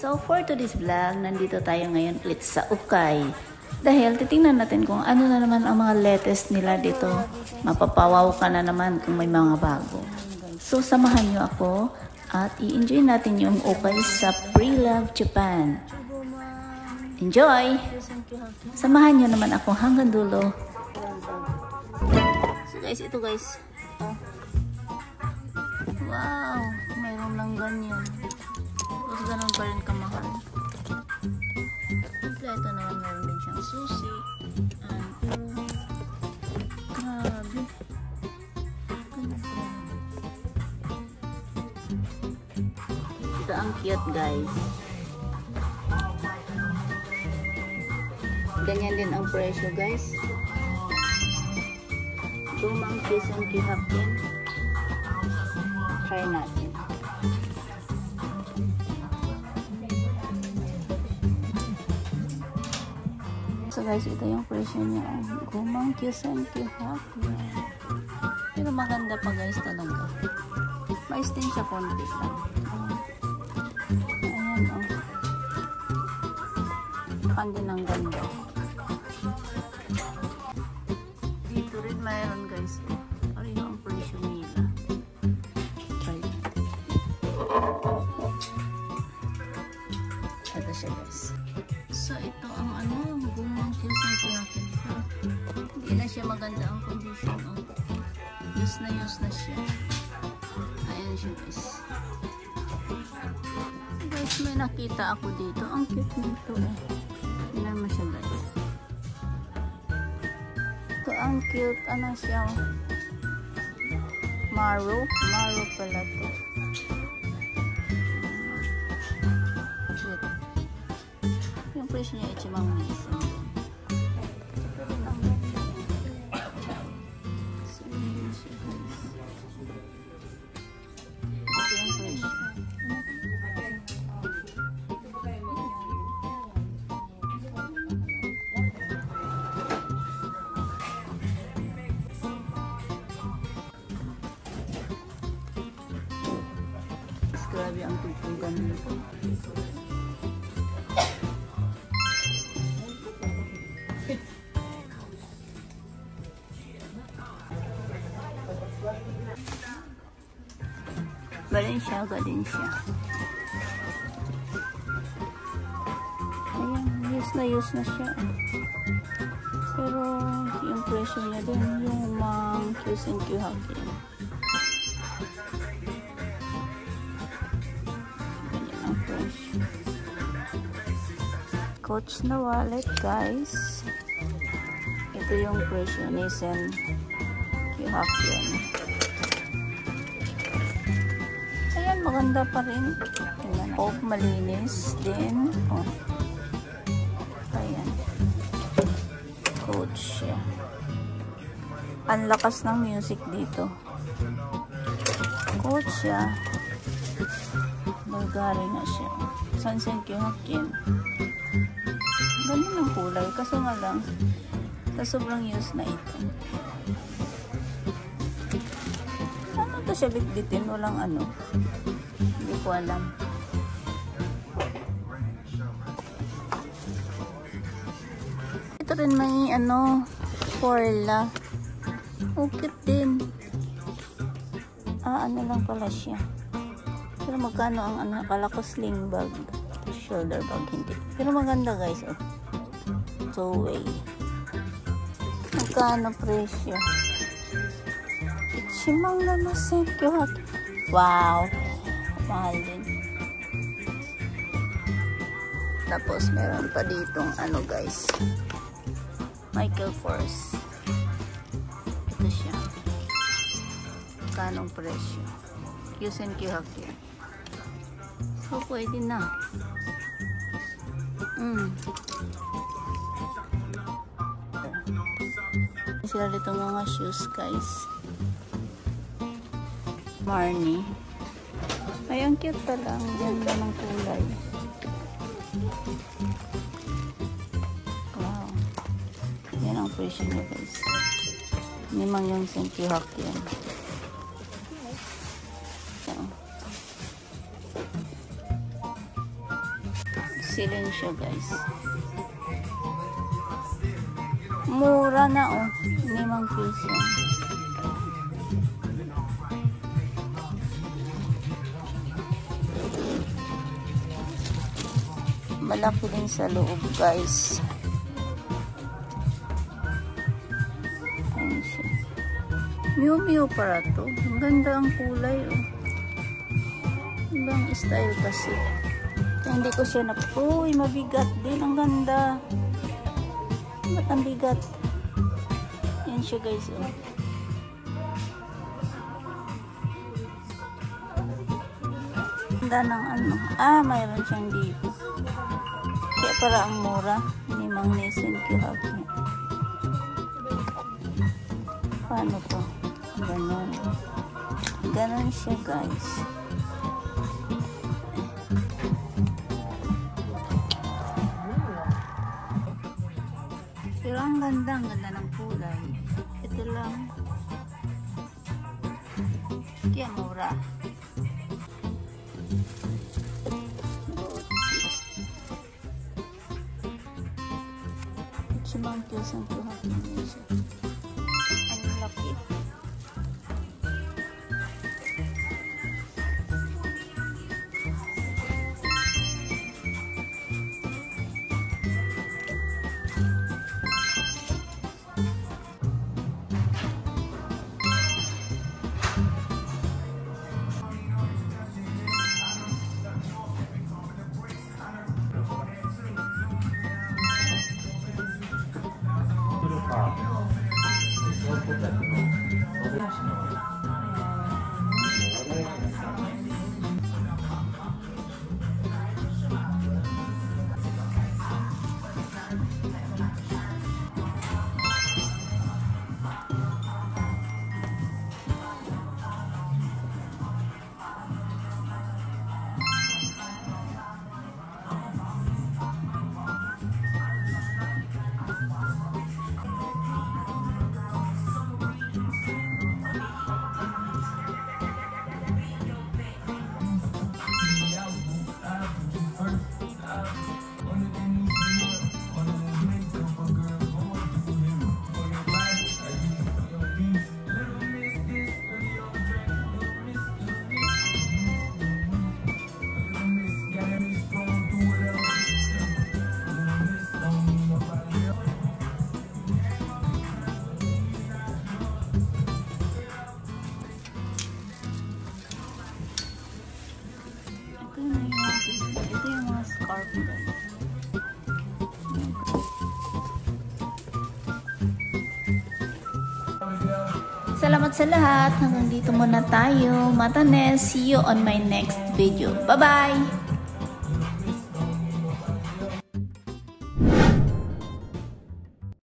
So for today's vlog, nandito tayo ngayon ulit sa Ukay. Dahil titingnan natin kung ano na naman ang mga latest nila dito. Mapapawaw ka na naman kung may mga bago. So samahan nyo ako at i-enjoy natin yung Ukay sa Pre-Love Japan. Enjoy! Samahan nyo naman ako hanggang dulo. So guys, ito guys. Wow! Mayroon lang ganyan. Tapos ganun pa rin kamahal. Ito naman meron din siyang susi. Grabe. Ito ang cute guys. Ganyan din ang presyo guys. Tumang kisang kihapin. Try natin. So guys, ito yung presyo niya. Gumang kisang kihapin. Pero maganda pa guys talaga. Mais din siya konti lang. Ayan o. Kandi ng ganda. Dito rin mayroon guys. Ano yung presyo nila? Try natin. Ito siya guys. So ito ang ano, gumang kisang kihapin. Hindi na siya maganda ang condition. Use na siya. Ayan siya guys. Guys, may nakita ako dito. Ang cute nito eh. Tingnan mo siya guys. Ito ang cute. Ano siya? Maro. Maro pala to. Cute. Yung presyo niya ichimang misa. Grabe ang tutugan nito. Balenciaga din siya. Ayan, use na siya. Pero yung presyo niya din, yung mga Q&Q hapin. Coach na wallet guys. Ito yung presyo ni Sen Kihapin. Ayan, maganda pa rin. Hope malinis din. Oh. Ayan. Coach siya. Ang lakas ng music dito. Coach siya. Bulgari na siya. Sen Kihapin. Ganun ang kulay. Kaso nga lang, sa sobrang use na ito. Ano to siya bitbitin? Walang ano. Hindi ko alam. Ito rin may ano, Forla. Okay din. Ano lang pala siya. Pero magkano ang ano, akala ko sling bag. Shoulder bag, hindi. Pero maganda guys. Oh. Two-way. Magkano presyo? Ichimang naman sekyuhat. Wow. Mahal din. Tapos meron pa ditong ano guys. Michael Kors. Ito siya. Magkanong presyo? Q&Q hapin. So pwede na. Sila dito mga shoes guys. Marni. Ay, ang cute pa lang. Diyan lang ang kulay. Wow. Yan ang presyo niya guys. Limang yung Senkihak yan. So. Excellent siya, guys. Mura na, oh. 5 piso. Malaki din sa loob, guys. Ayan siya. Miu Miu para to. Ang ganda ang kulay, oh. Ibang style kasi. Hindi ko siya uy, mabigat din. Ang ganda. Ba't ang bigat? Yan siya, guys, oh. Ganda ng ano. Mayroon siyang dito. Kaya para ang mura. Hindi mang nesen kihapin. Paano to? Ganon. Ganon siya, guys. Pero ang ganda ng kulay. Ito lang. Kaya mura. Simang piasang kuhatin niya siya. Ang laki. Ito yung mga scarf, guys. Salamat sa lahat. Hanggang dito muna tayo. Matanes. See you on my next video. Bye-bye!